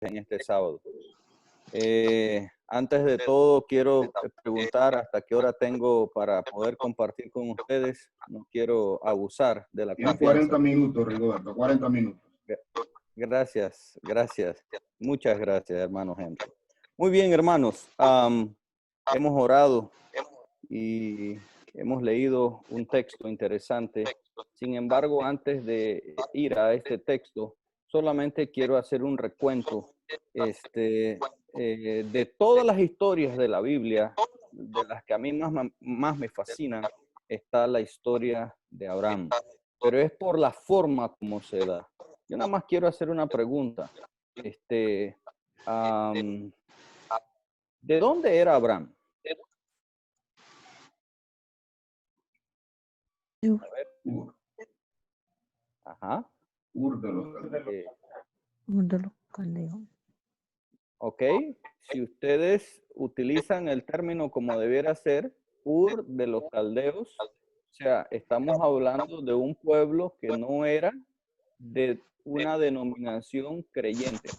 en este sábado. Antes de todo, quiero preguntar hasta qué hora tengo para poder compartir con ustedes. No quiero abusar de la Tiene confianza. 40 minutos, Rigoberto, 40 minutos. Gracias, gracias. Muchas gracias, hermano Henry. Muy bien, hermanos. Hemos orado y hemos leído un texto interesante. Sin embargo, antes de ir a este texto, solamente quiero hacer un recuento de todas las historias de la Biblia, de las que a mí más me fascinan, está la historia de Abraham. Pero es por la forma como se da. Yo nada más quiero hacer una pregunta. ¿De dónde era Abraham? Ur. Ajá. Ur de los Caldeos. Ok. Si ustedes utilizan el término como debiera ser, Ur de los Caldeos, o sea, estamos hablando de un pueblo que no era de una denominación creyente.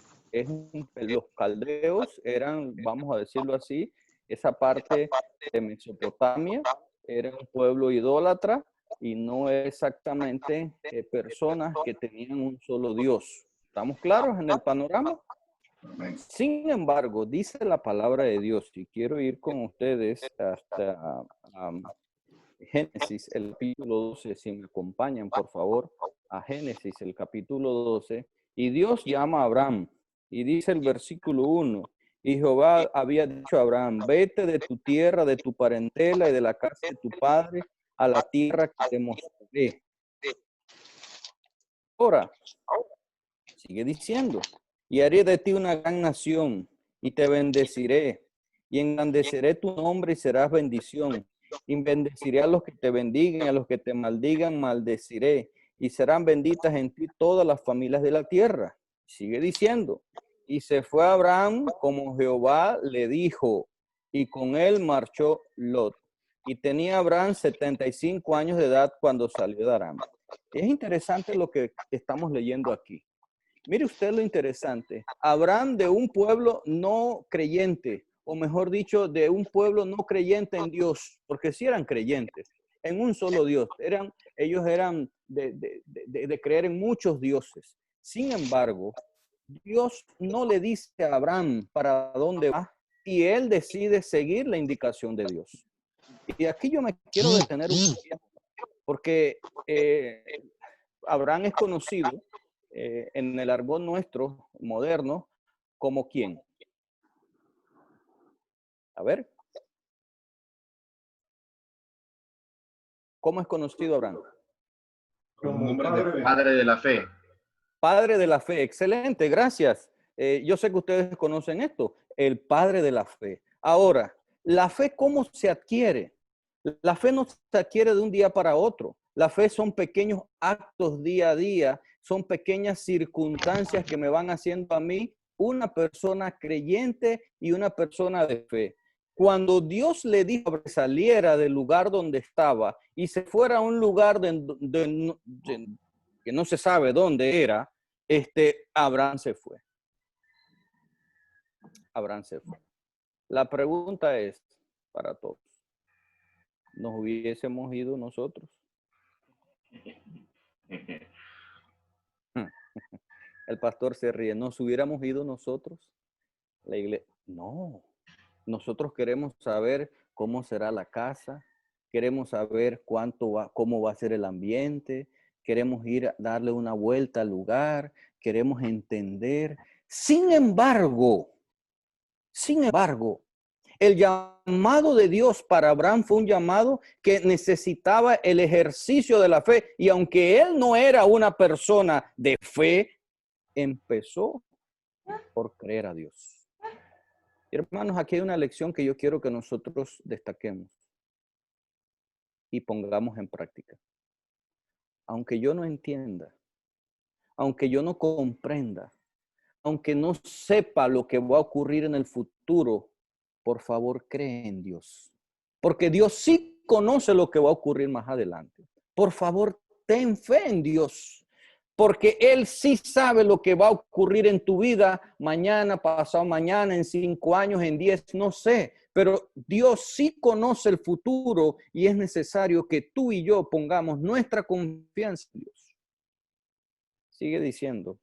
Los caldeos eran, vamos a decirlo así, esa parte de Mesopotamia, era un pueblo idólatra y no exactamente personas que tenían un solo Dios. ¿Estamos claros en el panorama? Sin embargo, dice la palabra de Dios, y quiero ir con ustedes hasta Génesis, el capítulo 12, si me acompañan, por favor, a Génesis, el capítulo 12, y Dios llama a Abraham, y dice el versículo 1, y Jehová había dicho a Abraham, vete de tu tierra, de tu parentela y de la casa de tu padre, a la tierra que te mostraré. Ahora, sigue diciendo, y haré de ti una gran nación, y te bendeciré, y engrandeceré tu nombre y serás bendición. Y bendeciré a los que te bendigan, a los que te maldigan, maldeciré. Y serán benditas en ti todas las familias de la tierra. Sigue diciendo. Y se fue Abraham como Jehová le dijo, y con él marchó Lot. Y tenía Abraham 75 años de edad cuando salió de Aram. Es interesante lo que estamos leyendo aquí. Mire usted lo interesante. Abraham de un pueblo no creyente, o mejor dicho, de un pueblo no creyente en Dios, porque sí eran creyentes, en un solo Dios. Ellos eran de creer en muchos dioses. Sin embargo, Dios no le dice a Abraham para dónde va y él decide seguir la indicación de Dios. Y aquí yo me quiero detener un poco, porque Abraham es conocido en el argot nuestro moderno como ¿quién? A ver. ¿Cómo es conocido Abraham? Como un padre de la fe. Padre de la fe. Excelente, gracias. Yo sé que ustedes conocen esto, el padre de la fe. Ahora, ¿la fe cómo se adquiere? La fe no se adquiere de un día para otro. La fe son pequeños actos día a día, son pequeñas circunstancias que me van haciendo a mí una persona creyente y una persona de fe. Cuando Dios le dijo que saliera del lugar donde estaba y se fuera a un lugar que no se sabe dónde era, Abraham se fue. Abraham se fue. La pregunta es para todos. ¿Nos hubiésemos ido nosotros? El pastor se ríe. ¿Nos hubiéramos ido nosotros? La iglesia. No. Nosotros queremos saber cómo será la casa. Queremos saber cómo va a ser el ambiente. Queremos ir a darle una vuelta al lugar. Queremos entender. Sin embargo, el llamado de Dios para Abraham fue un llamado que necesitaba el ejercicio de la fe. Y aunque él no era una persona de fe, empezó por creer a Dios. Hermanos, aquí hay una lección que yo quiero que nosotros destaquemos y pongamos en práctica. Aunque yo no entienda, aunque yo no comprenda, aunque no sepa lo que va a ocurrir en el futuro, por favor, cree en Dios. Porque Dios sí conoce lo que va a ocurrir más adelante. Por favor, ten fe en Dios. porque Él sí sabe lo que va a ocurrir en tu vida mañana, pasado mañana, en 5 años, en 10, no sé. Pero Dios sí conoce el futuro y es necesario que tú y yo pongamos nuestra confianza en Dios. Sigue diciendo.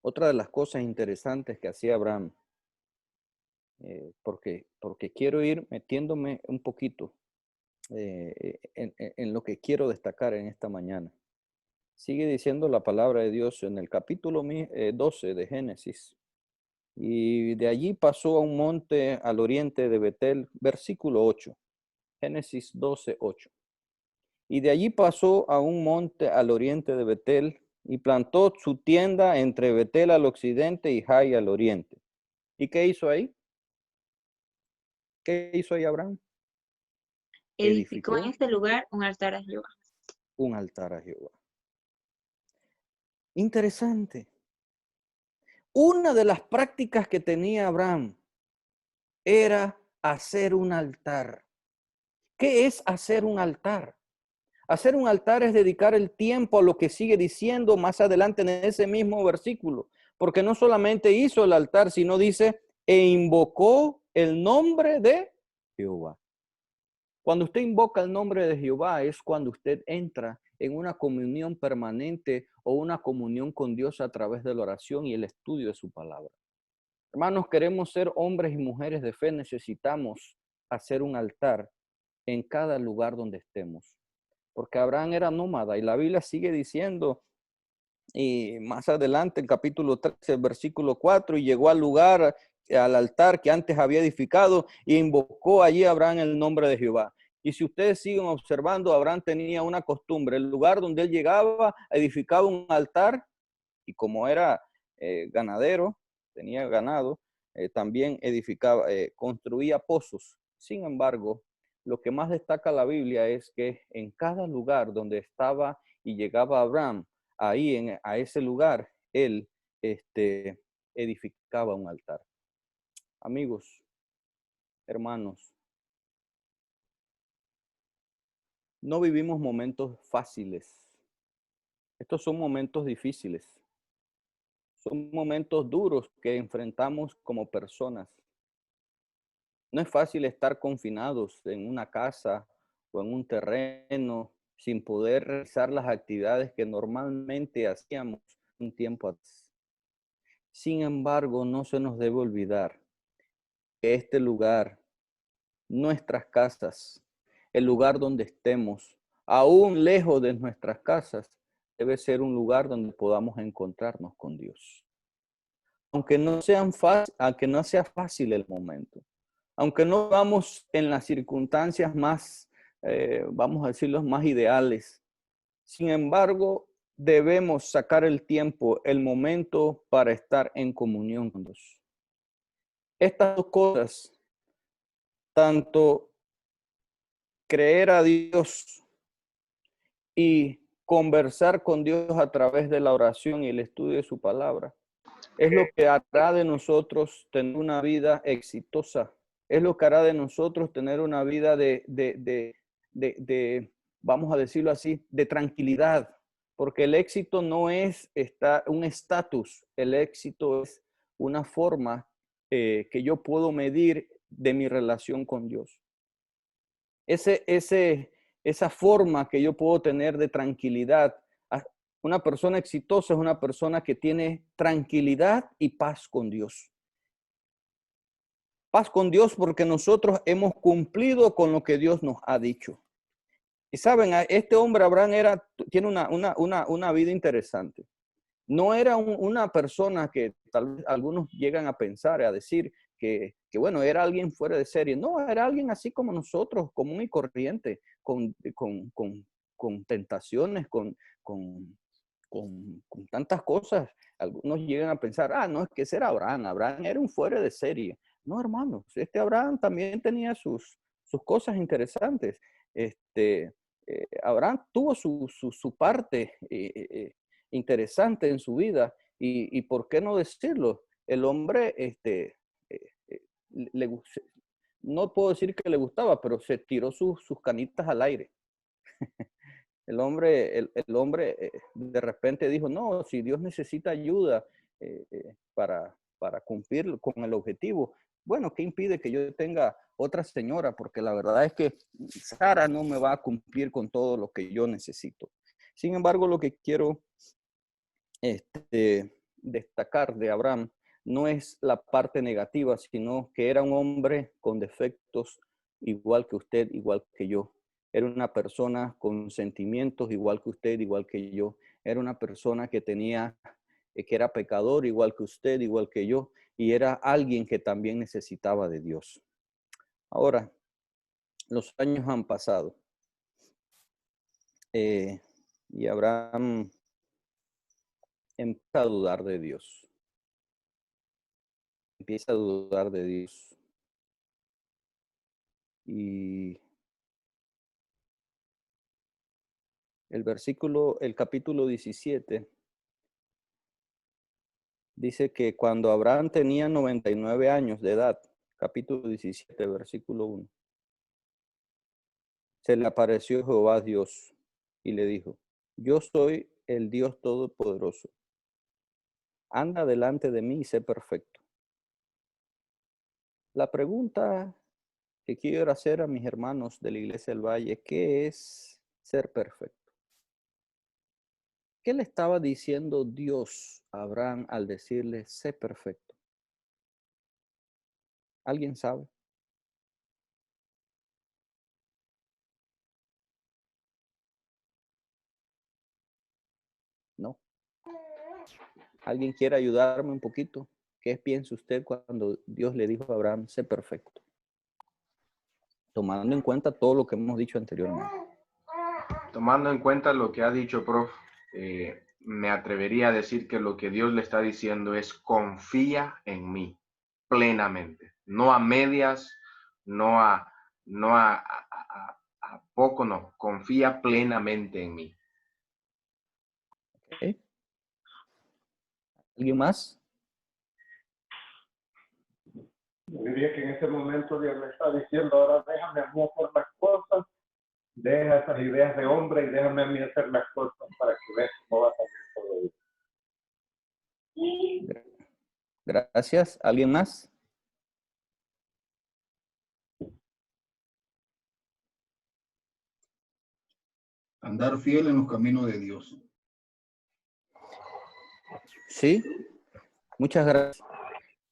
Otra de las cosas interesantes que hacía Abraham, porque quiero ir metiéndome un poquito en lo que quiero destacar en esta mañana. Sigue diciendo la palabra de Dios en el capítulo 12 de Génesis. Y de allí pasó a un monte al oriente de Betel, versículo 8. Génesis 12, 8. Y de allí pasó a un monte al oriente de Betel y plantó su tienda entre Betel al occidente y Jai al oriente. ¿Y qué hizo ahí? ¿Qué hizo ahí Abraham? Edificó en este lugar un altar a Jehová. Un altar a Jehová. Interesante. Una de las prácticas que tenía Abraham era hacer un altar. ¿Qué es hacer un altar? Hacer un altar es dedicar el tiempo a lo que sigue diciendo más adelante en ese mismo versículo. Porque no solamente hizo el altar, sino dice, e invocó el nombre de Jehová. Cuando usted invoca el nombre de Jehová es cuando usted entra en una comunión permanente o una comunión con Dios a través de la oración y el estudio de su palabra. Hermanos, queremos ser hombres y mujeres de fe, necesitamos hacer un altar en cada lugar donde estemos. Porque Abraham era nómada y la Biblia sigue diciendo, y más adelante, el capítulo 13, versículo 4, y llegó al lugar, al altar que antes había edificado, y invocó allí a Abraham el nombre de Jehová. Y si ustedes siguen observando, Abraham tenía una costumbre, el lugar donde él llegaba, edificaba un altar, y como era ganadero, tenía ganado, también edificaba, construía pozos. Sin embargo, lo que más destaca la Biblia es que en cada lugar donde estaba y llegaba Abraham, ahí a ese lugar, él edificaba un altar. Amigos, hermanos, no vivimos momentos fáciles. Estos son momentos difíciles. Son momentos duros que enfrentamos como personas. No es fácil estar confinados en una casa o en un terreno sin poder realizar las actividades que normalmente hacíamos un tiempo atrás. Sin embargo, no se nos debe olvidar que este lugar, nuestras casas, el lugar donde estemos, aún lejos de nuestras casas, debe ser un lugar donde podamos encontrarnos con Dios. Aunque no sea fácil el momento. Aunque no vamos en las circunstancias más, vamos a decirlo, más ideales. Sin embargo, debemos sacar el tiempo, el momento para estar en comunión con Dios. Estas dos cosas, tanto creer a Dios y conversar con Dios a través de la oración y el estudio de su palabra, es lo que hará de nosotros tener una vida exitosa. Es lo que hará de nosotros tener una vida vamos a decirlo así, de tranquilidad. Porque el éxito no es un estatus, el éxito es una forma que yo puedo medir de mi relación con Dios. Esa forma que yo puedo tener de tranquilidad. Una persona exitosa es una persona que tiene tranquilidad y paz con Dios. Paz con Dios porque nosotros hemos cumplido con lo que Dios nos ha dicho. Y saben, este hombre Abraham tiene una vida interesante. No era una persona que tal vez algunos llegan a pensar, a decir que bueno, era alguien fuera de serie. No, era alguien así como nosotros, común y corriente, con tentaciones, con tantas cosas. Algunos llegan a pensar, no, es que ese era Abraham. Abraham era un fuera de serie. No, hermanos, este Abraham también tenía sus cosas interesantes. Abraham tuvo su parte interesante en su vida y ¿por qué no decirlo? El hombre, no puedo decir que le gustaba, pero se tiró sus canitas al aire. el hombre de repente dijo, no, si Dios necesita ayuda para cumplir con el objetivo, bueno, ¿qué impide que yo tenga otra señora? Porque la verdad es que Sara no me va a cumplir con todo lo que yo necesito. Sin embargo, lo que quiero destacar de Abraham no es la parte negativa, sino que era un hombre con defectos igual que usted, igual que yo. Era una persona con sentimientos igual que usted, igual que yo. Era una persona que que era pecador igual que usted, igual que yo. Y era alguien que también necesitaba de Dios. Ahora, los años han pasado. Y Abraham empieza a dudar de Dios. Empieza a dudar de Dios. Y el capítulo 17, dice que cuando Abraham tenía 99 años de edad, capítulo 17, versículo 1, se le apareció Jehová Dios y le dijo, yo soy el Dios Todopoderoso. Anda delante de mí y sé perfecto. La pregunta que quiero hacer a mis hermanos de la Iglesia del Valle, ¿qué es ser perfecto? ¿Qué le estaba diciendo Dios a Abraham al decirle, sé perfecto? ¿Alguien sabe? No. ¿Alguien quiere ayudarme un poquito? ¿Qué piensa usted cuando Dios le dijo a Abraham, sé perfecto? Tomando en cuenta todo lo que hemos dicho anteriormente. Tomando en cuenta lo que ha dicho, prof, me atrevería a decir que lo que Dios le está diciendo es confía en mí plenamente, no a medias, no a, no a poco, no, confía plenamente en mí. ¿Okay? ¿Alguien más? Yo diría que en ese momento Dios le está diciendo, ahora déjame a mí hacer las cosas, deja esas ideas de hombre y déjame a mí hacer las cosas para que veas cómo va a salir todo eso. Gracias. ¿Alguien más? Andar fiel en los caminos de Dios. Sí. Muchas gracias.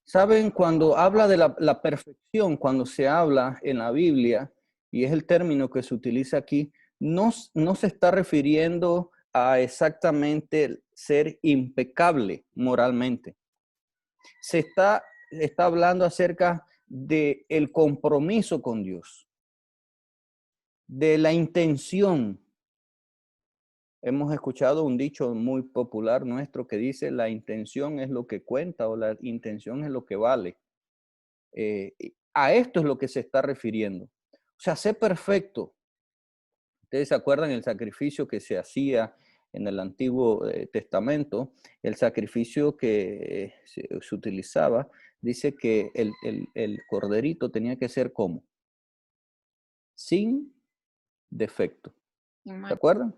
Saben, cuando habla de la perfección, cuando se habla en la Biblia, y es el término que se utiliza aquí, no se está refiriendo a exactamente ser impecable moralmente. Se está hablando acerca de el compromiso con Dios, de la intención. Hemos escuchado un dicho muy popular nuestro que dice, la intención es lo que cuenta o la intención es lo que vale. A esto es lo que se está refiriendo. O sea, sé perfecto. Ustedes se acuerdan el sacrificio que se hacía en el Antiguo Testamento, el sacrificio que se utilizaba, dice que el corderito tenía que ser como sin defecto. ¿Se acuerdan?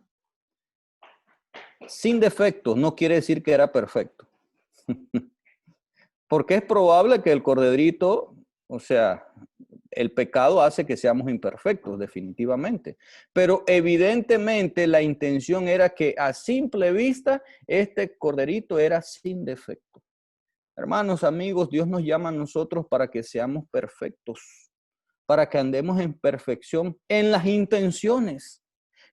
Sin defecto no quiere decir que era perfecto. Porque es probable que el corderito, o sea, el pecado hace que seamos imperfectos, definitivamente. Pero evidentemente la intención era que a simple vista este corderito era sin defecto. Hermanos, amigos, Dios nos llama a nosotros para que seamos perfectos, para que andemos en perfección en las intenciones,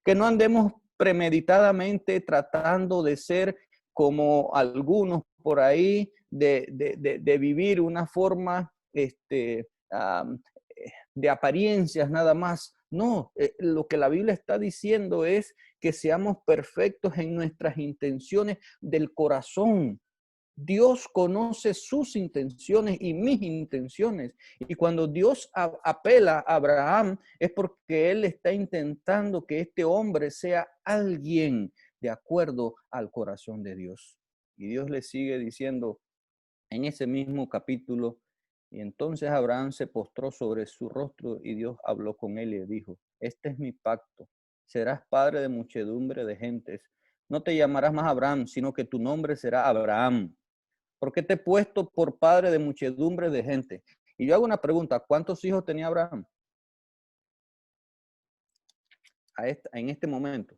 que no andemos premeditadamente tratando de ser como algunos por ahí, de vivir una forma de apariencias nada más. No, lo que la Biblia está diciendo es que seamos perfectos en nuestras intenciones del corazón. Dios conoce sus intenciones y mis intenciones. Y cuando Dios apela a Abraham es porque Él está intentando que este hombre sea alguien de acuerdo al corazón de Dios. Y Dios le sigue diciendo en ese mismo capítulo, y entonces Abraham se postró sobre su rostro y Dios habló con él y le dijo, este es mi pacto serás padre de muchedumbre de gentes. No te llamarás más Abraham, sino que tu nombre será Abraham. Porque te he puesto por padre de muchedumbre de gente. Y yo hago una pregunta, ¿cuántos hijos tenía Abraham? En este momento.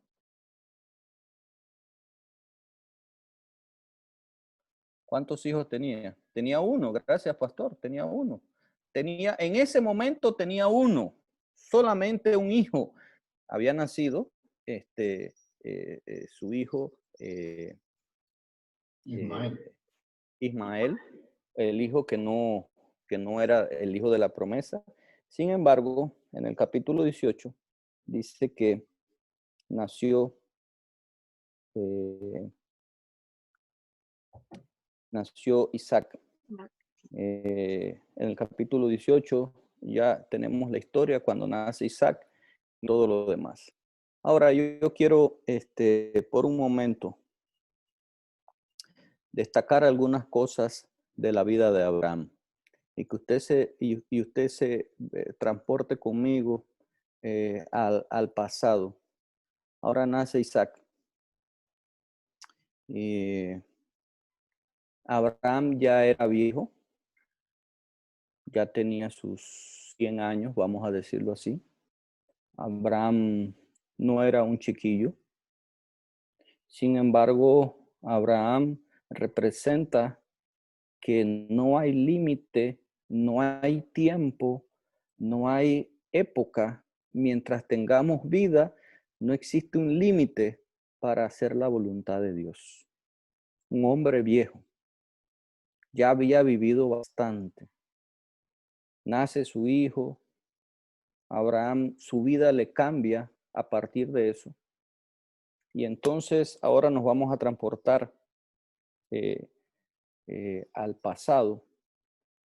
¿Cuántos hijos tenía? Tenía uno, gracias pastor, tenía uno. En ese momento tenía uno, solamente un hijo. Había nacido su hijo Ismael, el hijo que no era el hijo de la promesa. Sin embargo, en el capítulo 18 dice que nació Isaac. En el capítulo 18 ya tenemos la historia cuando nace Isaac y todo lo demás. Ahora yo quiero por un momento destacar algunas cosas de la vida de Abraham y que usted se transporte conmigo al pasado. Ahora nace Isaac. Abraham ya era viejo, ya tenía sus 100 años, vamos a decirlo así. Abraham no era un chiquillo. Sin embargo, Abraham representa que no hay límite, no hay tiempo, no hay época. Mientras tengamos vida, no existe un límite para hacer la voluntad de Dios. Un hombre viejo. Ya había vivido bastante. Nace su hijo. Abraham, su vida le cambia a partir de eso. Y entonces ahora nos vamos a transportar al pasado.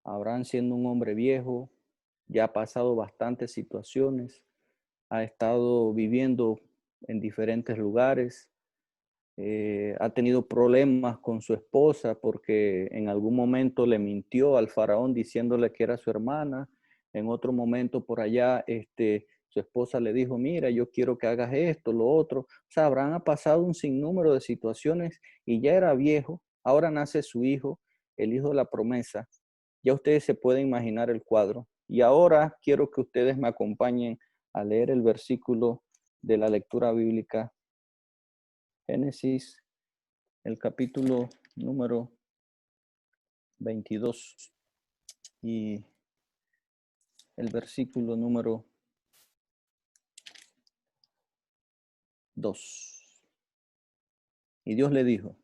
Abraham siendo un hombre viejo, ya ha pasado bastantes situaciones, ha estado viviendo en diferentes lugares, ha tenido problemas con su esposa porque en algún momento le mintió al faraón diciéndole que era su hermana. En otro momento por allá, su esposa le dijo, mira, yo quiero que hagas esto, lo otro. O sea, Abraham ha pasado un sinnúmero de situaciones y ya era viejo. Ahora nace su hijo, el hijo de la promesa. Ya ustedes se pueden imaginar el cuadro. Y ahora quiero que ustedes me acompañen a leer el versículo de la lectura bíblica. Génesis, el capítulo número 22 y el versículo número 2. Y Dios le dijo,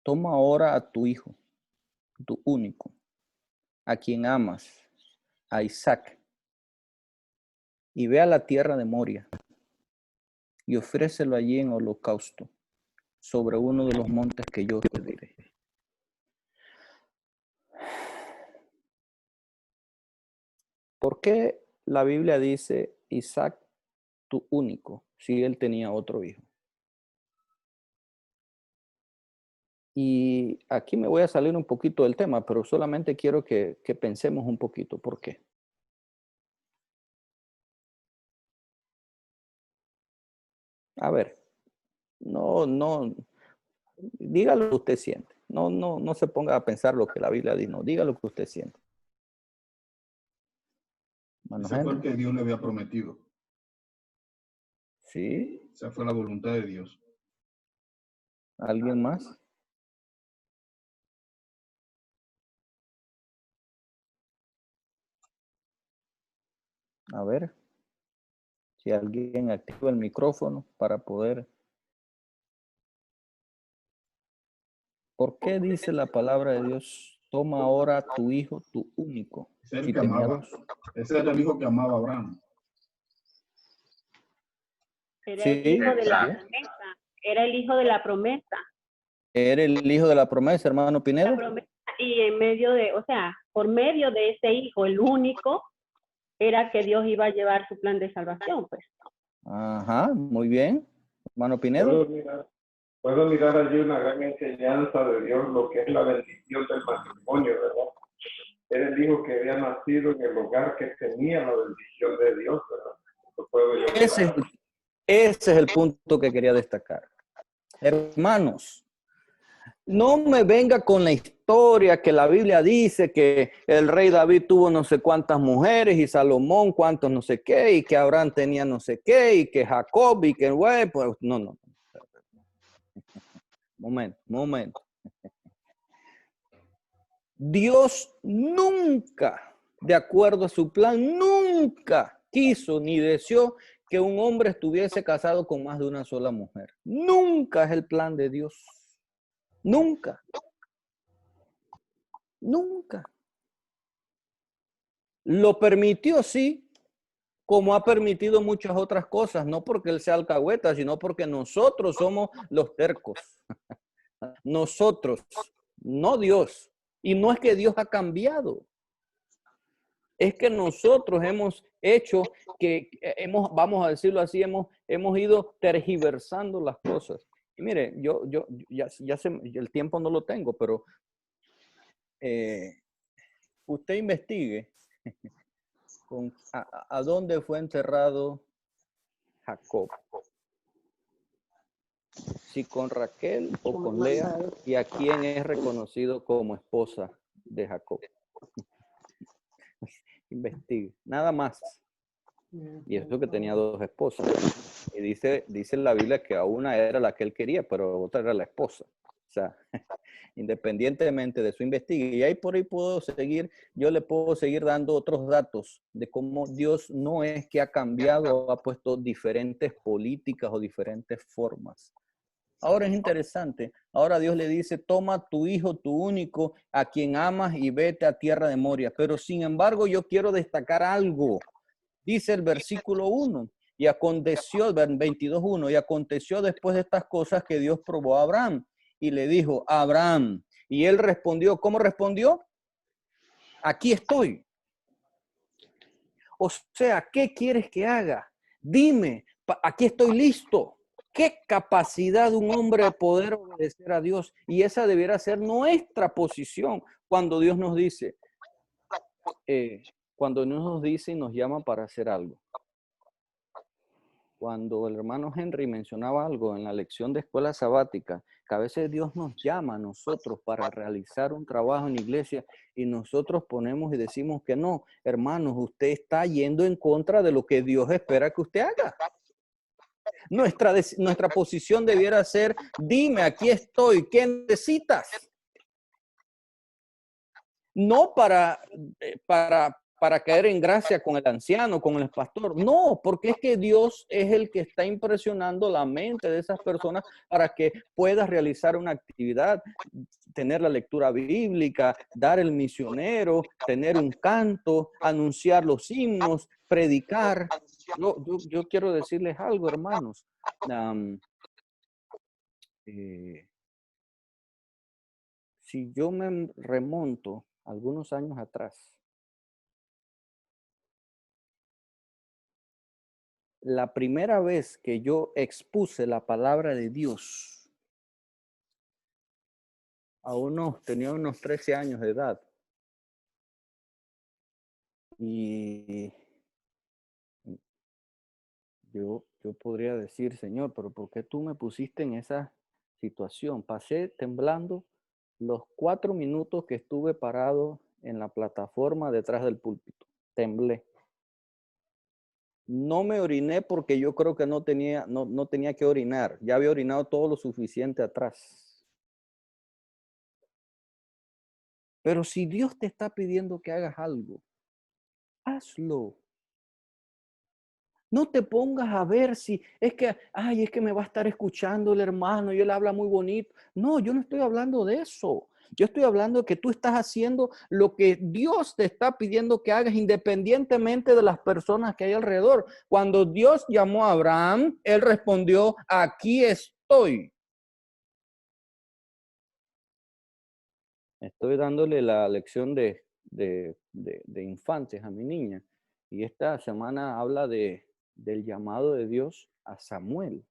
toma ahora a tu hijo, tu único, a quien amas, a Isaac, y ve a la tierra de Moria y ofrécelo allí en holocausto sobre uno de los montes que yo te diré. ¿Por qué la Biblia dice Isaac, tu único, si él tenía otro hijo? Y aquí me voy a salir un poquito del tema, pero solamente quiero que pensemos un poquito. ¿Por qué? A ver, no, diga lo que usted siente. No se ponga a pensar lo que la Biblia dice, no, diga lo que usted siente. Ese fue el que Dios le había prometido. Sí. Esa fue la voluntad de Dios. ¿Alguien más? A ver, si alguien activa el micrófono para poder. ¿Por qué dice la palabra de Dios? Toma ahora a tu hijo, tu único. Ese es el que amaba. Ese era el hijo que amaba a Abraham. Era el hijo de la promesa. Era el hijo de la promesa. Era el hijo de la promesa, hermano Pinedo. Y en medio de, o sea, por medio de ese hijo, el único, era que Dios iba a llevar su plan de salvación, pues. Ajá, muy bien. Hermano Pinedo. Puedo mirar allí una gran enseñanza de Dios, lo que es la bendición del matrimonio, ¿verdad? Era el hijo que había nacido en el hogar que tenía la bendición de Dios, ¿verdad? Eso puedo yo Ese es el punto que quería destacar. Hermanos, no me venga con la historia que la Biblia dice que el rey David tuvo no sé cuántas mujeres y Salomón cuántos no sé qué y que Abraham tenía no sé qué y que Jacob y que güey, pues no. Momento. Dios nunca, de acuerdo a su plan, nunca quiso ni deseó que un hombre estuviese casado con más de una sola mujer. Nunca es el plan de Dios. Nunca. Lo permitió, sí, como ha permitido muchas otras cosas, no porque él sea alcahueta, sino porque nosotros somos los tercos. Nosotros, no Dios. Y no es que Dios ha cambiado. Es que nosotros hemos hecho vamos a decirlo así, hemos ido tergiversando las cosas. Y mire, yo ya sé, el tiempo no lo tengo, pero usted investigue a dónde fue enterrado Jacob. Si con Raquel o con Lea, y a quién es reconocido como esposa de Jacob. Investigue, nada más. Y eso que tenía 2 esposas. Y dice en la Biblia que a una era la que él quería, pero otra era la esposa. O sea, independientemente de su investigue. Y ahí por ahí yo le puedo seguir dando otros datos de cómo Dios no es que ha cambiado, ha puesto diferentes políticas o diferentes formas. Ahora es interesante. Ahora Dios le dice, toma tu hijo, tu único, a quien amas y vete a tierra de Moria. Pero sin embargo, yo quiero destacar algo. Dice el versículo 1, y aconteció, 22:1, y aconteció después de estas cosas que Dios probó a Abraham y le dijo, Abraham, y él respondió, ¿cómo respondió? Aquí estoy. O sea, ¿qué quieres que haga? Dime, aquí estoy listo. ¿Qué capacidad de un hombre de poder obedecer a Dios? Y esa debiera ser nuestra posición cuando Dios nos dice, y nos llama para hacer algo. Cuando el hermano Henry mencionaba algo en la lección de escuela sabática, que a veces Dios nos llama a nosotros para realizar un trabajo en la iglesia y nosotros ponemos y decimos que no, hermanos, usted está yendo en contra de lo que Dios espera que usted haga. Nuestra posición debiera ser, dime, aquí estoy, ¿qué necesitas? No para caer en gracia con el anciano, con el pastor. No, porque es que Dios es el que está impresionando la mente de esas personas para que puedas realizar una actividad, tener la lectura bíblica, dar el misionero, tener un canto, anunciar los himnos, predicar. Yo quiero decirles algo, hermanos. Si yo me remonto algunos años atrás, la primera vez que yo expuse la palabra de Dios tenía unos 13 años de edad. Y yo podría decir, Señor, pero ¿por qué tú me pusiste en esa situación? Pasé temblando los 4 minutos que estuve parado en la plataforma detrás del púlpito. Temblé. No me oriné porque yo creo que no tenía que orinar. Ya había orinado todo lo suficiente atrás. Pero si Dios te está pidiendo que hagas algo, hazlo. No te pongas a ver si es que me va a estar escuchando el hermano y él habla muy bonito. No, yo no estoy hablando de eso. Yo estoy hablando de que tú estás haciendo lo que Dios te está pidiendo que hagas independientemente de las personas que hay alrededor. Cuando Dios llamó a Abraham, él respondió, aquí estoy. Estoy dándole la lección de infantes a mi niña. Y esta semana habla del llamado de Dios a Samuel.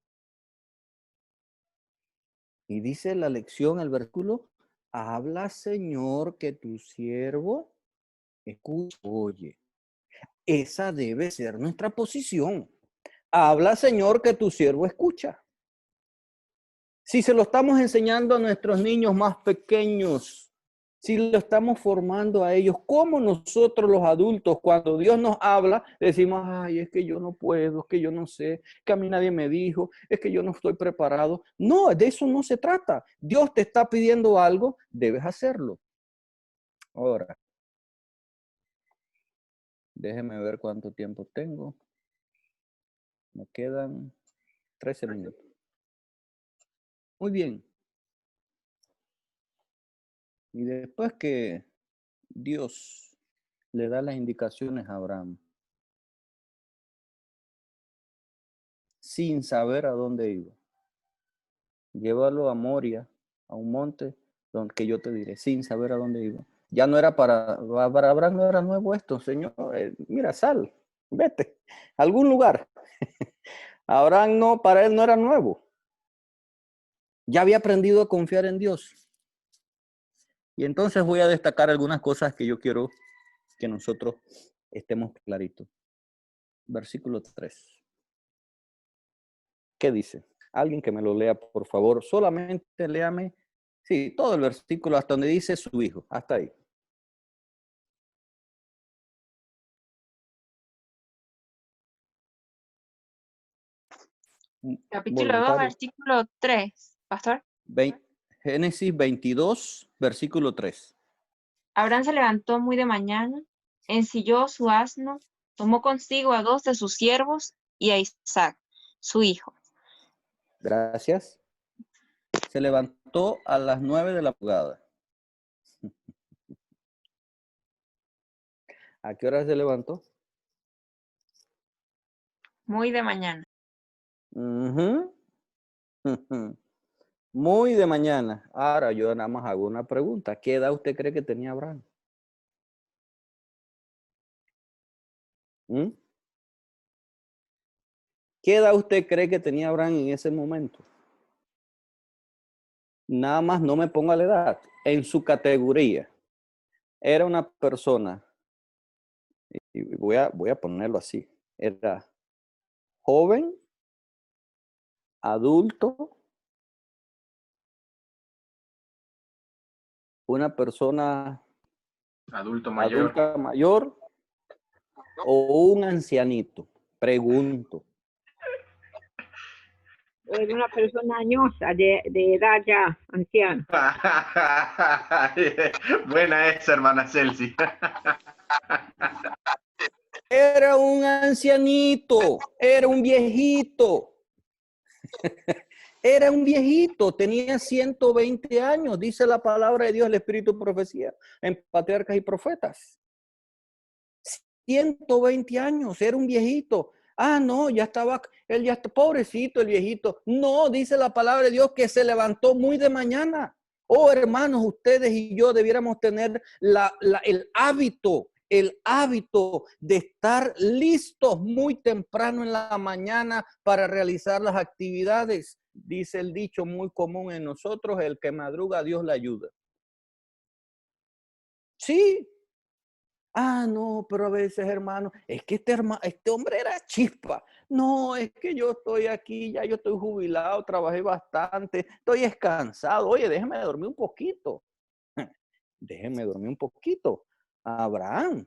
Y dice la lección, el versículo, habla, Señor, que tu siervo escuche. Oye, esa debe ser nuestra posición. Habla, Señor, que tu siervo escucha. Si se lo estamos enseñando a nuestros niños más pequeños, si lo estamos formando a ellos, como nosotros los adultos, cuando Dios nos habla, decimos, ay, es que yo no puedo, es que yo no sé, que a mí nadie me dijo, es que yo no estoy preparado. No, de eso no se trata. Dios te está pidiendo algo, debes hacerlo. Ahora, déjeme ver cuánto tiempo tengo. Me quedan 13 minutos. Muy bien. Y después que Dios le da las indicaciones a Abraham, sin saber a dónde iba, llévalo a Moria, a un monte donde que yo te diré, sin saber a dónde iba. Ya no era para Abraham, no era nuevo esto, Señor. Mira, sal, vete a algún lugar. Abraham no, para él no era nuevo. Ya había aprendido a confiar en Dios. Y entonces voy a destacar algunas cosas que yo quiero que nosotros estemos claritos. Versículo 3. ¿Qué dice? Alguien que me lo lea, por favor. Solamente léame, sí, todo el versículo hasta donde dice su hijo. Hasta ahí. Capítulo 2, Voluntario. versículo 3, pastor. Génesis 22, versículo 3. Abraham se levantó muy de mañana, ensilló su asno, tomó consigo a 2 de sus siervos y a Isaac, su hijo. Gracias. Se levantó a las 9 de la madrugada. ¿A qué hora se levantó? Muy de mañana. Ujú. Muy de mañana. Ahora yo nada más hago una pregunta. ¿Qué edad usted cree que tenía Abraham? ¿Mm? ¿Qué edad usted cree que tenía Abraham en ese momento? Nada más no me ponga la edad. En su categoría. Era una persona, y voy a ponerlo así. Era joven, adulto, una persona Adulto mayor. adulta mayor o un ancianito. Pregunto. Es una persona añosa, de edad ya, anciana. Buena esa, hermana Celsi. Era un ancianito, era un viejito. Era un viejito, tenía 120 años, dice la palabra de Dios, el Espíritu de Profecía, en Patriarcas y Profetas. 120 años, era un viejito. Ah, no, ya estaba, él ya está, pobrecito el viejito. No, dice la palabra de Dios que se levantó muy de mañana. Oh, hermanos, ustedes y yo debiéramos tener el hábito de estar listos muy temprano en la mañana para realizar las actividades. Dice el dicho muy común en nosotros, el que madruga, Dios le ayuda. Sí. Ah, no, pero a veces, hermano, es que este hombre era chispa. No, es que yo estoy aquí, ya yo estoy jubilado, trabajé bastante, estoy descansado. Oye, déjeme dormir un poquito. Déjeme dormir un poquito. Abraham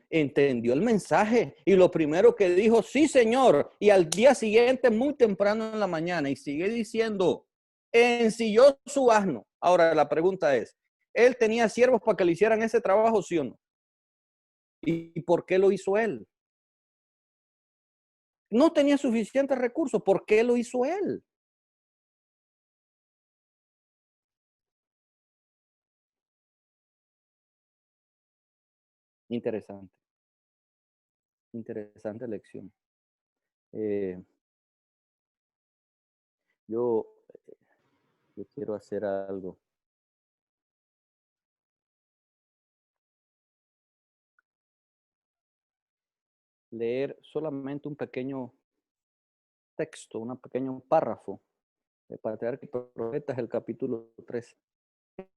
entendió el mensaje y lo primero que dijo, sí, Señor. Y al día siguiente, muy temprano en la mañana, y sigue diciendo, ensilló su asno. Ahora, la pregunta es, ¿él tenía siervos para que le hicieran ese trabajo, sí o no? ¿Y por qué lo hizo él? No tenía suficientes recursos. ¿Por qué lo hizo él? Interesante. Interesante lección. Yo quiero hacer algo. Leer solamente un pequeño texto, un pequeño párrafo de Patriarca y Profetas, el capítulo 3.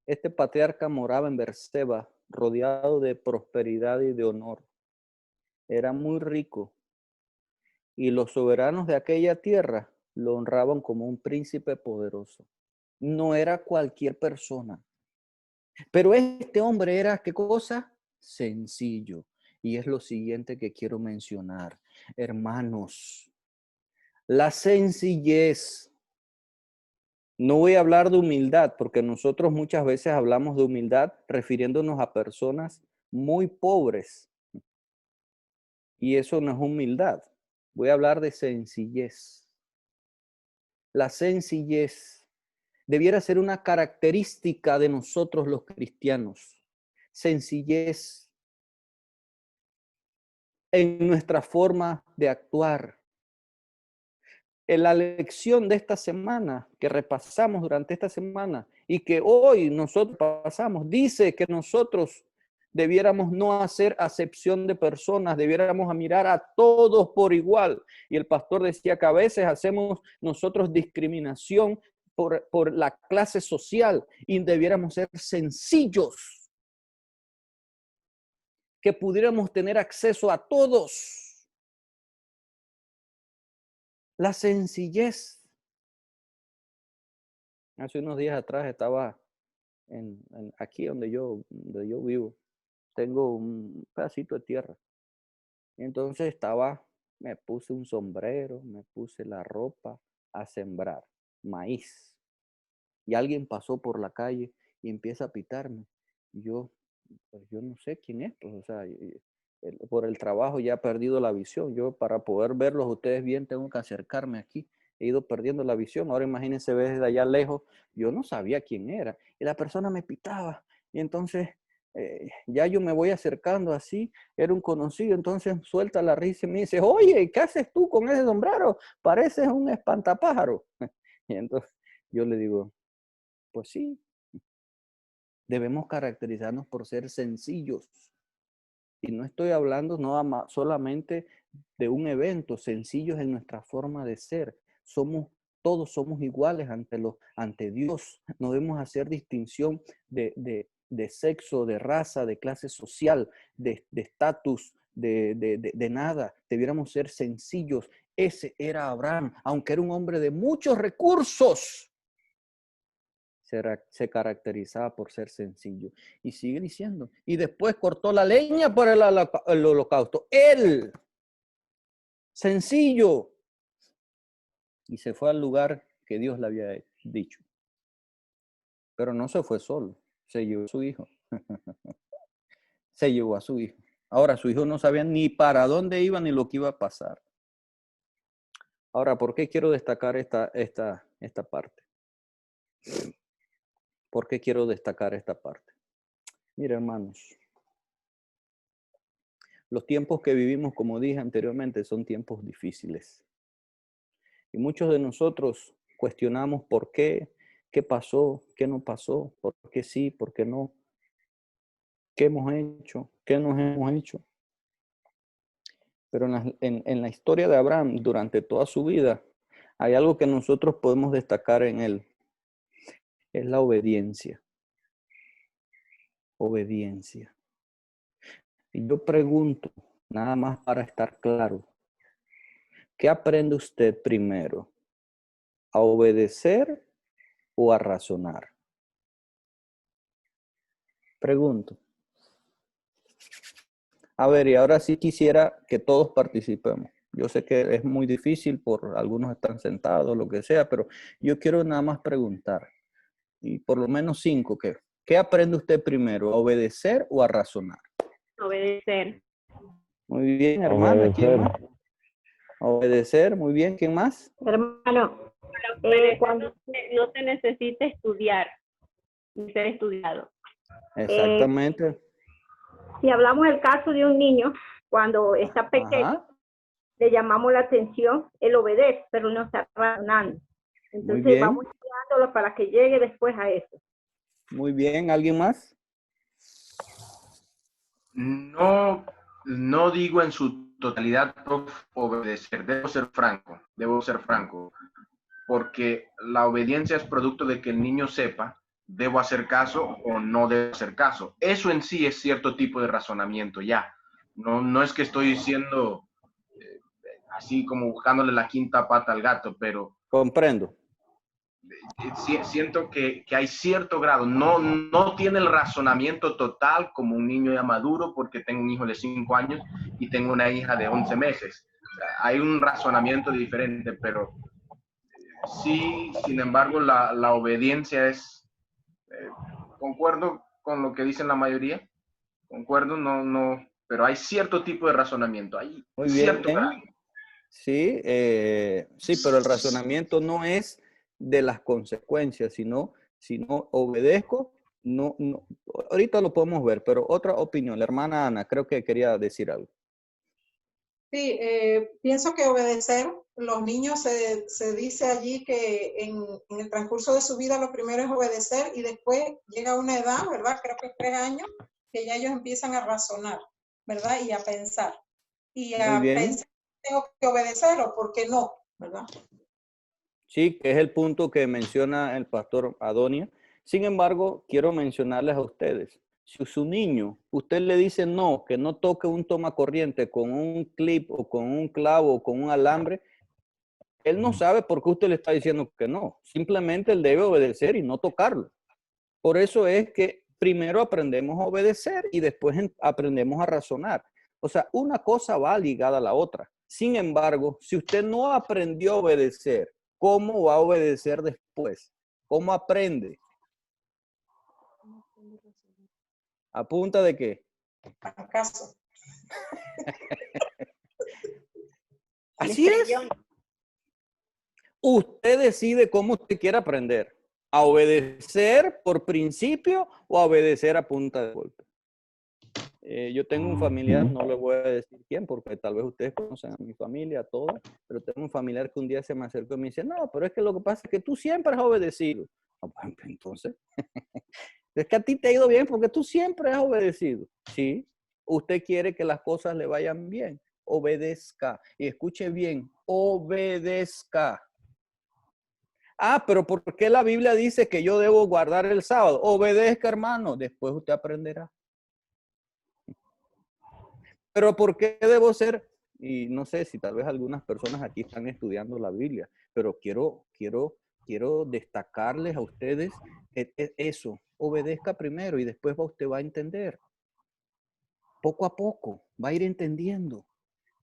Este patriarca moraba en Berseba, rodeado de prosperidad y de honor. Era muy rico y los soberanos de aquella tierra lo honraban como un príncipe poderoso. No era cualquier persona. Pero este hombre era, ¿qué cosa? Sencillo. Y es lo siguiente que quiero mencionar. Hermanos, la sencillez. No voy a hablar de humildad, porque nosotros muchas veces hablamos de humildad refiriéndonos a personas muy pobres. Y eso no es humildad. Voy a hablar de sencillez. La sencillez debiera ser una característica de nosotros los cristianos. Sencillez en nuestra forma de actuar. En la lección de esta semana que repasamos durante esta semana y que hoy nosotros pasamos, dice que nosotros debiéramos no hacer acepción de personas, debiéramos mirar a todos por igual. Y el pastor decía que a veces hacemos nosotros discriminación por la clase social y debiéramos ser sencillos, que pudiéramos tener acceso a todos. La sencillez. Hace unos días atrás estaba aquí donde yo vivo. Tengo un pedacito de tierra. Y entonces me puse un sombrero, me puse la ropa a sembrar maíz. Y alguien pasó por la calle y empieza a pitarme. Y pues yo no sé quién es, pues, o sea, por el trabajo ya he perdido la visión. Yo para poder verlos ustedes bien tengo que acercarme aquí. He ido perdiendo la visión. Ahora imagínense desde allá lejos. Yo no sabía quién era. Y la persona me pitaba. Y entonces ya yo me voy acercando así. Era un conocido. Entonces suelta la risa y me dice, oye, ¿qué haces tú con ese sombrero? Pareces un espantapájaro. Y entonces yo le digo, pues sí. Debemos caracterizarnos por ser sencillos. Y no estoy hablando solamente de un evento, sencillos en nuestra forma de ser. Todos somos iguales ante Dios. No debemos hacer distinción de sexo, de raza, de clase social, de estatus, de nada. Debiéramos ser sencillos. Ese era Abraham, aunque era un hombre de muchos recursos. Se caracterizaba por ser sencillo. Y sigue diciendo. Y después cortó la leña por el holocausto. Él, sencillo. Y se fue al lugar que Dios le había dicho. Pero no se fue solo. Se llevó a su hijo. Se llevó a su hijo. Ahora su hijo no sabía ni para dónde iba ni lo que iba a pasar. Ahora, ¿por qué quiero destacar esta parte? ¿Por qué quiero destacar esta parte? Mira, hermanos, los tiempos que vivimos, como dije anteriormente, son tiempos difíciles. Y muchos de nosotros cuestionamos por qué pasó, qué no pasó, por qué sí, por qué no, qué hemos hecho, qué nos hemos hecho. Pero en la historia de Abraham, durante toda su vida, hay algo que nosotros podemos destacar en él. Es la obediencia. Obediencia. Y yo pregunto, nada más para estar claro, ¿qué aprende usted primero? ¿A obedecer o a razonar? Pregunto. A ver, y ahora sí quisiera que todos participemos. Yo sé que es muy difícil, algunos están sentados, lo que sea, pero yo quiero nada más preguntar, y por lo menos 5, ¿qué aprende usted primero, a obedecer o a razonar? Obedecer. Muy bien, hermana, ¿quién más? Obedecer, muy bien, ¿quién más? Hermano, cuando no se necesita estudiar ni ser estudiado. Exactamente. Si hablamos del caso de un niño, cuando está pequeño, Ajá. le llamamos la atención, él obedece, pero no está razonando. Entonces vamos estudiándolo para que llegue después a eso. Muy bien, ¿alguien más? No digo en su totalidad, prof, obedecer. Debo ser franco, porque la obediencia es producto de que el niño sepa, debo hacer caso o no debo hacer caso. Eso en sí es cierto tipo de razonamiento ya. No es que estoy diciendo así como buscándole la quinta pata al gato, pero Comprendo. siento que hay cierto grado, no tiene el razonamiento total como un niño ya maduro, porque tengo un hijo de 5 años y tengo una hija de 11 meses. O sea, hay un razonamiento diferente, pero sí, sin embargo, la obediencia es, concuerdo con lo que dicen la mayoría, concuerdo, pero hay cierto tipo de razonamiento, hay Muy cierto grado. bien. Sí, sí, pero el razonamiento no es de las consecuencias, sino obedezco. No, no, ahorita lo podemos ver, pero otra opinión. La hermana Ana, creo que quería decir algo. Sí, pienso que obedecer, los niños se dice allí que en el transcurso de su vida lo primero es obedecer y después llega una edad, ¿verdad? Creo que 3 años, que ya ellos empiezan a razonar, ¿verdad? Y a pensar. Y Muy a bien. pensar, tengo que obedecer o por qué no, ¿verdad? Sí, que es el punto que menciona el pastor Adonia. Sin embargo, quiero mencionarles a ustedes. Si su niño, usted le dice no, que no toque un tomacorriente con un clip o con un clavo o con un alambre, él no sabe por qué usted le está diciendo que no. Simplemente él debe obedecer y no tocarlo. Por eso es que primero aprendemos a obedecer y después aprendemos a razonar. O sea, una cosa va ligada a la otra. Sin embargo, si usted no aprendió a obedecer, ¿cómo va a obedecer después? ¿Cómo aprende? ¿A punta de qué? ¿Acaso? Así es. Usted decide cómo usted quiere aprender. ¿A obedecer por principio o a obedecer a punta de golpe? Yo tengo un familiar, no le voy a decir quién, porque tal vez ustedes conocen a mi familia, toda, pero tengo un familiar que un día se me acercó y me dice, no, pero es que lo que pasa es que tú siempre has obedecido. Ah, bueno, entonces, es que a ti te ha ido bien porque tú siempre has obedecido. Sí, usted quiere que las cosas le vayan bien, obedezca. Y escuche bien, obedezca. Ah, pero ¿por qué la Biblia dice que yo debo guardar el sábado? Obedezca, hermano, después usted aprenderá. Pero ¿por qué debo ser? Y no sé si tal vez algunas personas aquí están estudiando la Biblia, pero quiero destacarles a ustedes eso. Obedezca primero y después usted va a entender. Poco a poco va a ir entendiendo.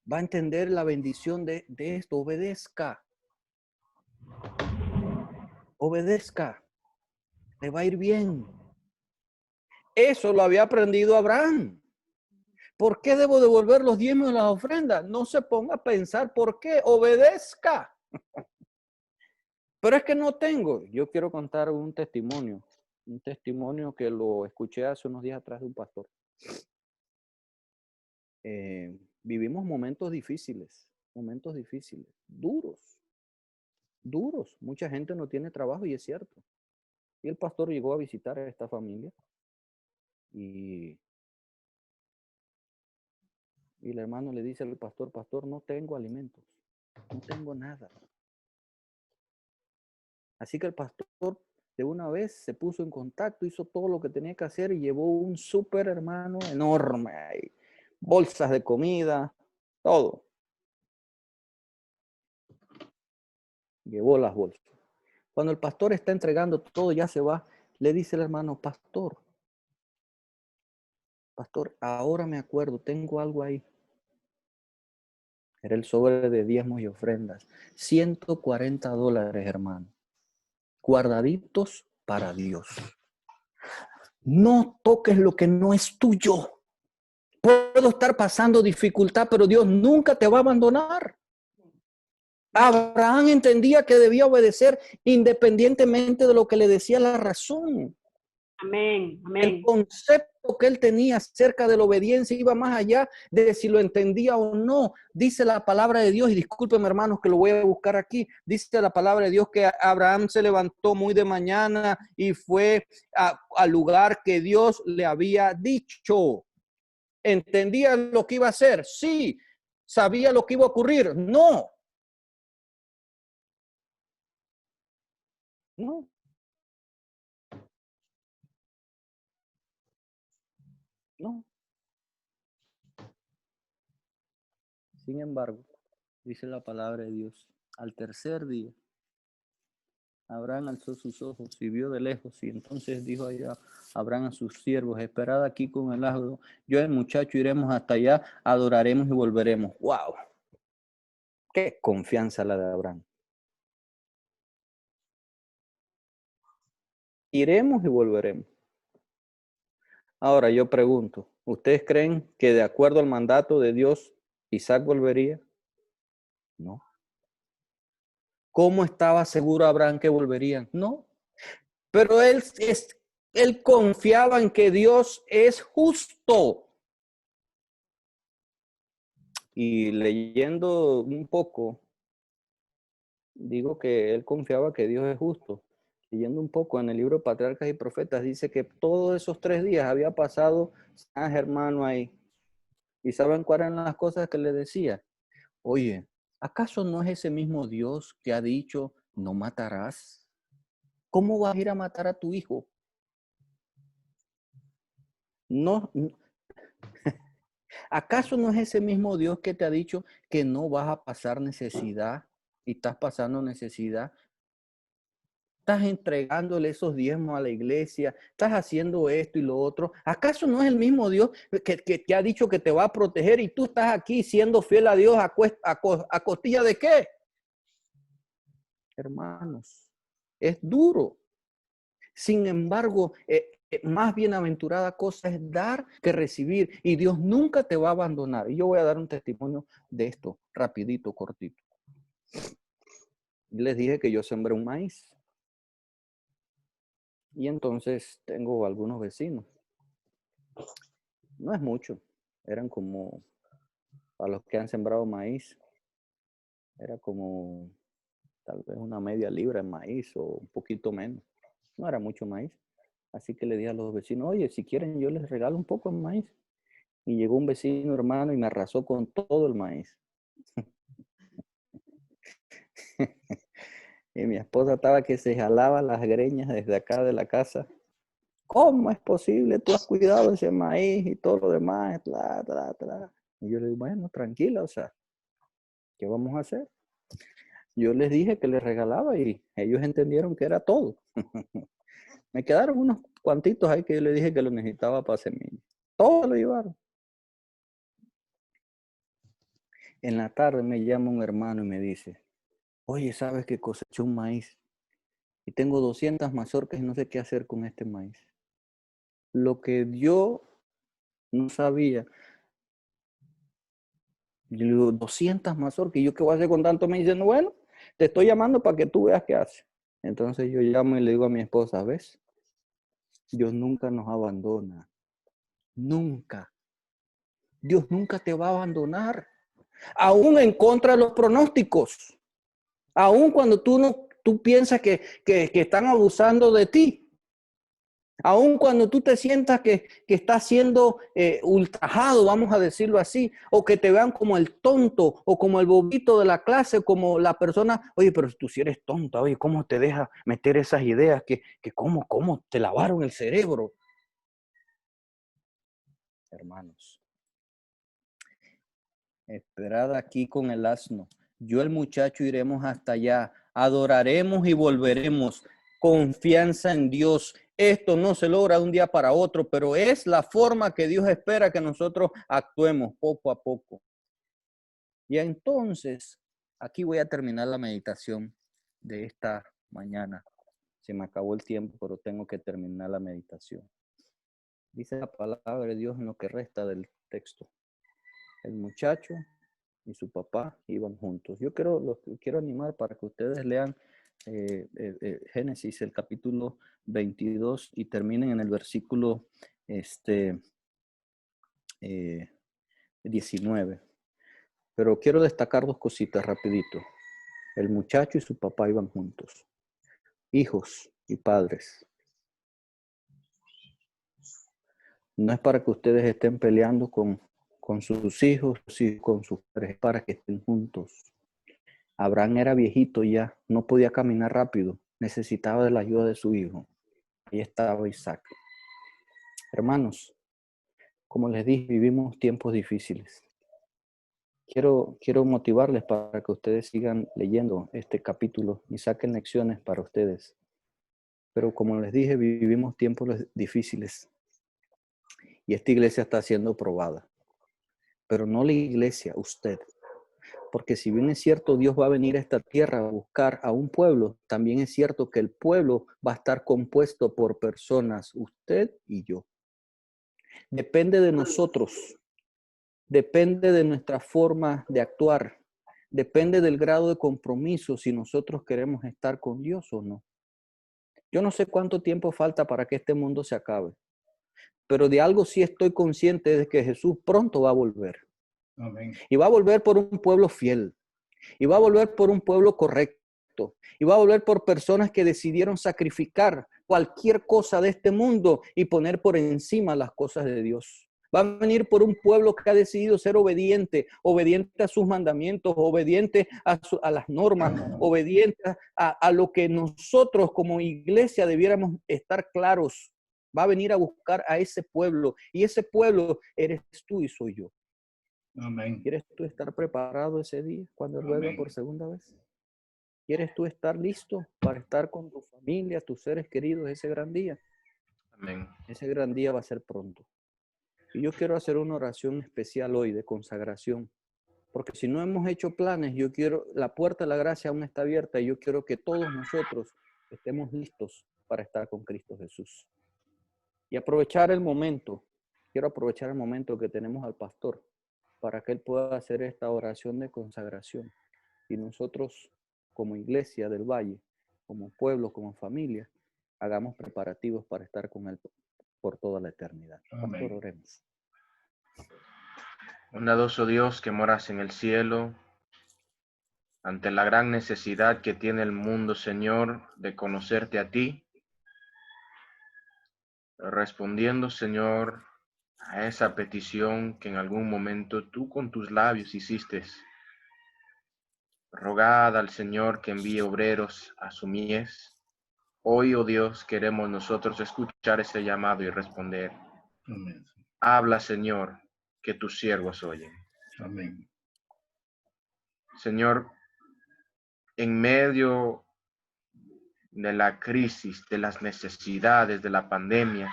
Va a entender la bendición de esto. Obedezca. Obedezca. Le va a ir bien. Eso lo había aprendido Abraham. ¿Por qué debo devolver los diezmos de las ofrendas? No se ponga a pensar por qué. Obedezca. Pero es que no tengo. Yo quiero contar un testimonio que lo escuché hace unos días atrás de un pastor. Vivimos momentos difíciles, duros. Mucha gente no tiene trabajo y es cierto. Y el pastor llegó a visitar a esta familia y el hermano le dice al pastor, pastor, no tengo alimentos, no tengo nada. Así que el pastor de una vez se puso en contacto, hizo todo lo que tenía que hacer y llevó un súper, hermano, enorme ahí. Bolsas de comida, todo. Llevó las bolsas. Cuando el pastor está entregando todo, ya se va, le dice el hermano, pastor, ahora me acuerdo, tengo algo ahí. Era el sobre de diezmos y ofrendas. $140, hermano. Guardaditos para Dios. No toques lo que no es tuyo. Puedo estar pasando dificultad, pero Dios nunca te va a abandonar. Abraham entendía que debía obedecer independientemente de lo que le decía la razón. Amén, amén. El concepto que él tenía acerca de la obediencia iba más allá de si lo entendía o no. Dice la palabra de Dios, y discúlpenme hermanos que lo voy a buscar aquí, dice la palabra de Dios que Abraham se levantó muy de mañana y fue al lugar que Dios le había dicho. ¿Entendía lo que iba a hacer? Sí. ¿Sabía lo que iba a ocurrir? No. No. No. Sin embargo, Dice la palabra de Dios. Al tercer día, Abraham alzó sus ojos y vio de lejos, y entonces dijo allá Abraham a sus siervos: esperad aquí con el asno, yo y el muchacho iremos hasta allá, adoraremos y volveremos. ¡Wow! ¡Qué confianza la de Abraham! Iremos y volveremos. Ahora yo pregunto, ¿ustedes creen que de acuerdo al mandato de Dios, Isaac volvería? No. ¿Cómo estaba seguro Abraham que volverían? No. Pero él confiaba en que Dios es justo. Y leyendo un poco, digo que él confiaba que Dios es justo. Leyendo un poco en el libro de Patriarcas y Profetas, dice que todos esos 3 días había pasado San Germano ahí. ¿Y saben cuáles eran las cosas que le decía? Oye, ¿acaso no es ese mismo Dios que ha dicho, no matarás? ¿Cómo vas a ir a matar a tu hijo? No, ¿acaso no es ese mismo Dios que te ha dicho que no vas a pasar necesidad y estás pasando necesidad? Estás entregándole esos diezmos a la iglesia, estás haciendo esto y lo otro. ¿Acaso no es el mismo Dios que te ha dicho que te va a proteger y tú estás aquí siendo fiel a Dios a costilla de qué? Hermanos, es duro. Sin embargo, más bienaventurada cosa es dar que recibir, y Dios nunca te va a abandonar. Y yo voy a dar un testimonio de esto, rapidito, cortito. Les dije que yo sembré un maíz. Y entonces tengo algunos vecinos. No es mucho. Eran como, a los que han sembrado maíz, era como tal vez una media libra de maíz o un poquito menos. No era mucho maíz. Así que le dije a los vecinos, oye, si quieren yo les regalo un poco de maíz. Y llegó un vecino, hermano, y me arrasó con todo el maíz. Y mi esposa estaba que se jalaba las greñas desde acá de la casa. ¿Cómo es posible? Tú has cuidado ese maíz y todo lo demás. Tla, tla, tla. Y yo le digo, bueno, tranquila, o sea, ¿qué vamos a hacer? Yo les dije que les regalaba y ellos entendieron que era todo. Me quedaron unos cuantitos ahí que yo les dije que lo necesitaba para semilla. Todo lo llevaron. En la tarde me llama un hermano y me dice, oye, ¿sabes que coseché un maíz? Y tengo 200 mazorcas y no sé qué hacer con este maíz. Lo que yo no sabía. Yo le digo, 200 mazorcas. ¿Y yo qué voy a hacer con tanto? Me dicen, bueno, te estoy llamando para que tú veas qué hace. Entonces yo llamo y le digo a mi esposa, ¿ves? Dios nunca nos abandona. Nunca. Dios nunca te va a abandonar. Aún en contra de los pronósticos. Aún cuando tú piensas que están abusando de ti. Aun cuando tú te sientas que estás siendo ultrajado, vamos a decirlo así, o que te vean como el tonto o como el bobito de la clase, como la persona, oye, pero tú si eres tonta, oye, ¿cómo te dejas meter esas ideas? Que cómo te lavaron el cerebro? Hermanos, esperad aquí con el asno. Yo el muchacho iremos hasta allá, adoraremos y volveremos. Confianza en Dios. Esto no se logra de un día para otro, pero es la forma que Dios espera que nosotros actuemos poco a poco. Y entonces, aquí voy a terminar la meditación de esta mañana. Se me acabó el tiempo, pero tengo que terminar la meditación. Dice la palabra de Dios en lo que resta del texto. El muchacho y su papá iban juntos. Yo los quiero animar para que ustedes lean Génesis, el capítulo 22, y terminen en el versículo 19. Pero quiero destacar 2 cositas rapidito. El muchacho y su papá iban juntos. Hijos y padres. No es para que ustedes estén peleando con sus hijos y con sus padres, para que estén juntos. Abraham era viejito ya, no podía caminar rápido, necesitaba de la ayuda de su hijo. Ahí estaba Isaac. Hermanos, como les dije, vivimos tiempos difíciles. quiero motivarles para que ustedes sigan leyendo este capítulo y saquen lecciones para ustedes. Pero como les dije, vivimos tiempos difíciles y esta iglesia está siendo probada. Pero no la iglesia, usted. Porque si bien es cierto, Dios va a venir a esta tierra a buscar a un pueblo, también es cierto que el pueblo va a estar compuesto por personas, usted y yo. Depende de nosotros, depende de nuestra forma de actuar, depende del grado de compromiso si nosotros queremos estar con Dios o no. Yo no sé cuánto tiempo falta para que este mundo se acabe, pero de algo sí estoy consciente de que Jesús pronto va a volver. Amén. Y va a volver por un pueblo fiel. Y va a volver por un pueblo correcto. Y va a volver por personas que decidieron sacrificar cualquier cosa de este mundo y poner por encima las cosas de Dios. Va a venir por un pueblo que ha decidido ser obediente, obediente a sus mandamientos, obediente a las normas, obediente a lo que nosotros como iglesia debiéramos estar claros. Va a venir a buscar a ese pueblo y ese pueblo eres tú y soy yo. Amén. ¿Quieres tú estar preparado ese día cuando Él vuelva por segunda vez? ¿Quieres tú estar listo para estar con tu familia, tus seres queridos ese gran día? Amén. Ese gran día va a ser pronto. Y yo quiero hacer una oración especial hoy de consagración. Porque si no hemos hecho planes, la puerta de la gracia aún está abierta y yo quiero que todos nosotros estemos listos para estar con Cristo Jesús. Y aprovechar el momento, quiero aprovechar el momento que tenemos al pastor para que él pueda hacer esta oración de consagración. Y nosotros, como iglesia del Valle, como pueblo, como familia, hagamos preparativos para estar con él por toda la eternidad. Amén. Pastor, oremos. Bondadoso Dios que moras en el cielo, ante la gran necesidad que tiene el mundo, Señor, de conocerte a ti, respondiendo, Señor, a esa petición que en algún momento tú con tus labios hiciste, rogad al Señor que envíe obreros a su mies. Hoy, oh Dios, queremos nosotros escuchar ese llamado y responder. Amén. Habla, Señor, que tus siervos oyen. Amén. Señor, en medio de la crisis, de las necesidades, de la pandemia,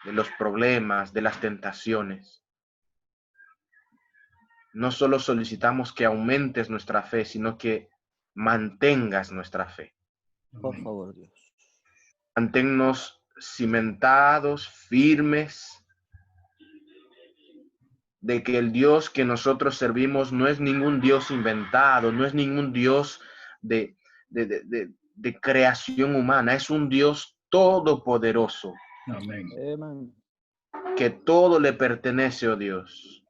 de los problemas, de las tentaciones, no solo solicitamos que aumentes nuestra fe, sino que mantengas nuestra fe. Por favor, Dios. Manténnos cimentados, firmes, de que el Dios que nosotros servimos no es ningún Dios inventado, no es ningún Dios de creación humana, es un Dios todopoderoso. Amén. Amén. Que todo le pertenece, oh Dios,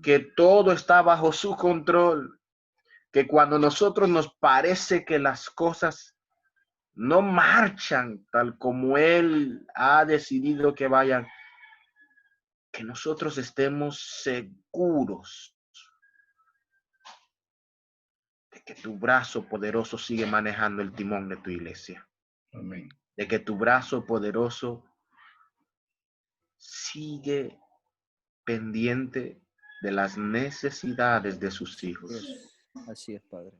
que todo está bajo su control, que cuando nosotros nos parece que las cosas no marchan tal como Él ha decidido que vayan, que nosotros estemos seguros de que tu brazo poderoso sigue manejando el timón de tu iglesia. Amén. De que tu brazo poderoso sigue pendiente de las necesidades de sus hijos. Así es, Padre.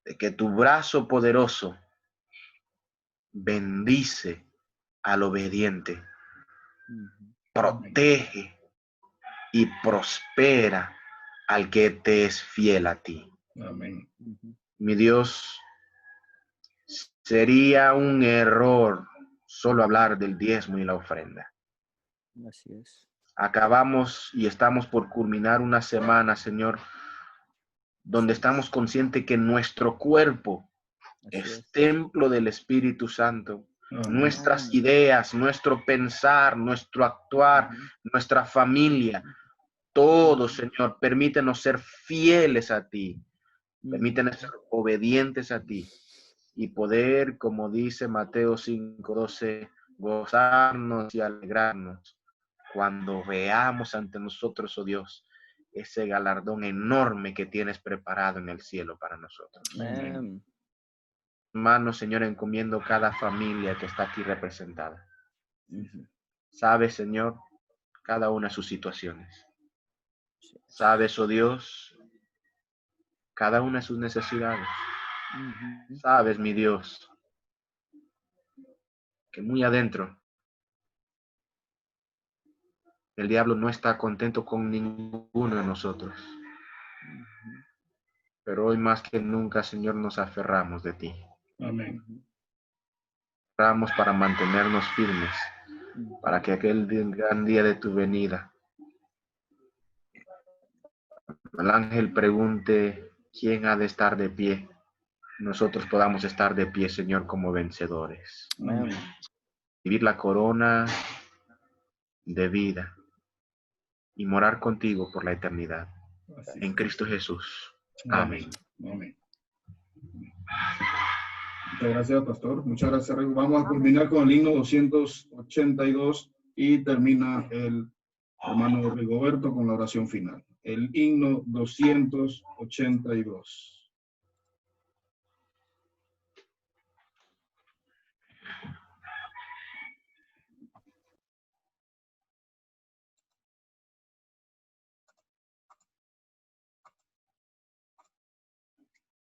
De que tu brazo poderoso bendice al obediente, protege y prospera al que te es fiel a ti. Amén. Mi Dios, sería un error solo hablar del diezmo y la ofrenda. Así es. Acabamos y estamos por culminar una semana, Señor, donde estamos conscientes que nuestro cuerpo es templo del Espíritu Santo. Nuestras ideas, nuestro pensar, nuestro actuar, nuestra familia, todo, Señor, permítenos ser fieles a ti. Permítenos ser obedientes a ti y poder, como dice Mateo 5:12, gozarnos y alegrarnos cuando veamos ante nosotros, oh Dios, ese galardón enorme que tienes preparado en el cielo para nosotros. Amén. Hermanos, Señor, encomiendo cada familia que está aquí representada. Sabe, Señor, cada una de sus situaciones. Sabes, oh Dios, cada una de sus necesidades. Ujú. Sabes, mi Dios, que muy adentro el diablo no está contento con ninguno de nosotros. Ujú. Pero hoy más que nunca, Señor, nos aferramos de ti. Amén. Aferramos para mantenernos firmes, Ujú. para que aquel gran día de tu venida, el ángel pregunte quién ha de estar de pie. Nosotros podamos estar de pie, Señor, como vencedores. Amén. Vivir la corona de vida y morar contigo por la eternidad. Así En es. Cristo Jesús. Amén. Amén. Amén. Muchas gracias, pastor. Muchas gracias, Rey. Vamos a culminar con el himno 282 y termina el hermano Rigoberto con la oración final. El himno 282.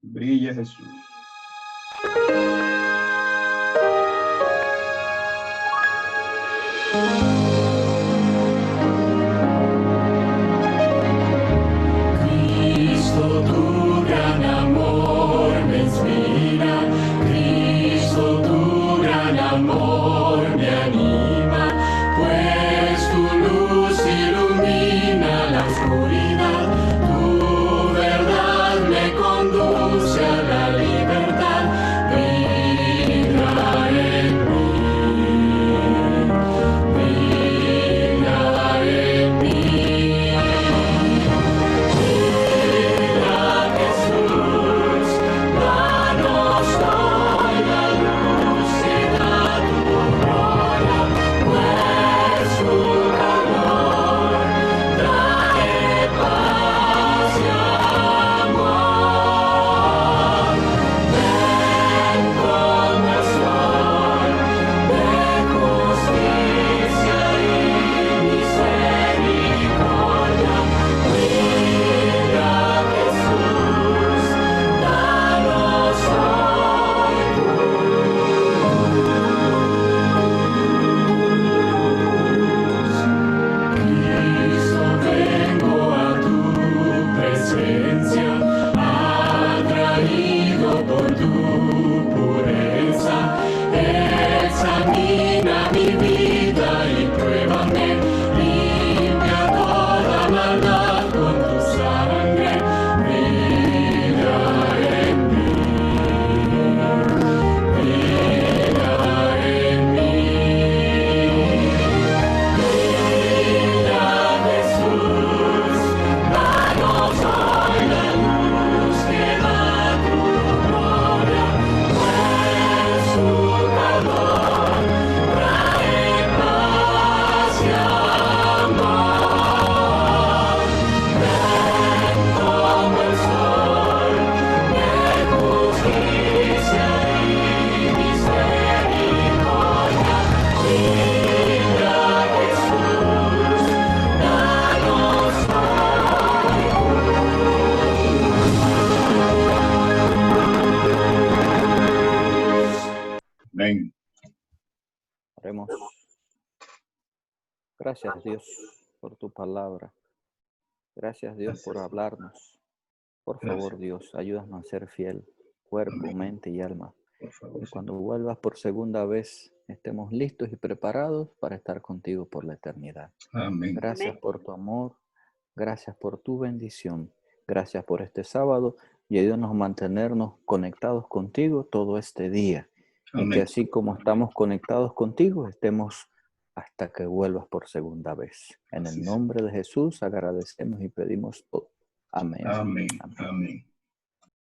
Brilla Jesús. Cristo, tu gran amor me inspira, Cristo, tu gran amor me anima, pues tu luz ilumina la oscuridad, tu verdad me conduce a la libertad, brilla en mí, brilla en mí. Jesús, danos hoy la luz y da tu gloria, pues tu calor trae paz y amor. Ven como el sol de justicia y misericordia, brilla Jesús, danos hoy tu luz. Cristo, vengo a tu presencia, atraído por tu pureza. Examina mi vida y pruébame, limpia toda maldad con tu sangre, brilla en mí, brilla en mí. Brilla Jesús, danos hoy la luz que da tu gloria, pues su calor trae paz y amor. Ven como el sol de justicia y misericordia, brilla Jesús, danos Amén. Oremos. Gracias, Dios, por tu palabra. Gracias, Dios, por Gracias. hablarnos. Por favor, Dios, ayúdanos a ser fiel, cuerpo, Amén. mente y alma. Por favor, Y cuando vuelvas por segunda vez, estemos listos y preparados para estar contigo por la eternidad. amén. Gracias Amén. por tu amor, gracias por tu bendición, gracias por este sábado y ayúdanos a mantenernos conectados contigo todo este día. Y que Amén. así como estamos conectados contigo, estemos hasta que vuelvas por segunda vez. En Así el sea. nombre de Jesús agradecemos y pedimos todo. Amén. Amén. Amén. Amén.